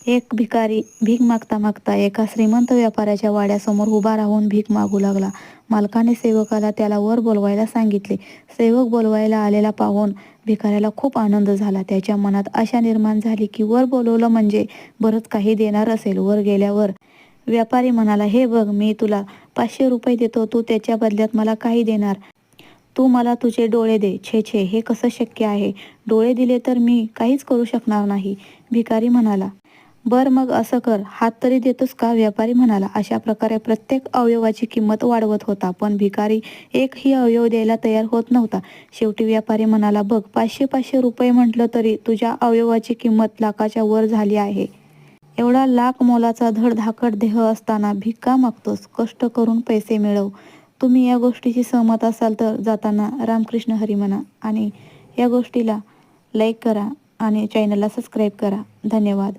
एक भिकारी भीक मागता मागता एका श्रीमंत व्यापाऱ्याच्या वाड्यासमोर उभा राहून भीक मागू लागला. मालकाने सेवकाला त्याला वर बोलवायला सांगितले. सेवक बोलवायला आलेला पाहून भिकाऱ्याला खूप आनंद झाला. त्याच्या मनात आशा निर्माण झाली की वर बोलवलं म्हणजे बरंच काही देणार असेल. वर गेल्यावर व्यापारी म्हणाला, हे बघ, मी तुला 500 रुपये देतो, तू त्याच्या बदल्यात मला काही देणार. तू मला तुझे डोळे दे. छे छे, हे कसं शक्य आहे? डोळे दिले तर मी काहीच करू शकणार नाही. भिकारी म्हणाला, बर मग असं कर, हात तरी देतोस का? व्यापारी म्हणाला. अशा प्रकारे प्रत्येक अवयवाची किंमत वाढवत होता, पण भिकारी एकही अवयव द्यायला तयार होत नव्हता. शेवटी व्यापारी म्हणाला, बघ, 500 रुपये म्हटलं तरी तुझ्या अवयवाची किंमत लाखाच्या वर झाली आहे. एवढा लाख मोलाचा धडधाकट देह असताना भीक का मागतोस? कष्ट करून पैसे मिळव. तुम्ही या गोष्टीशी सहमत असाल तर जाताना रामकृष्ण हरी म्हणा आणि या गोष्टीला लाईक करा आणि चॅनलला सबस्क्राईब करा. धन्यवाद.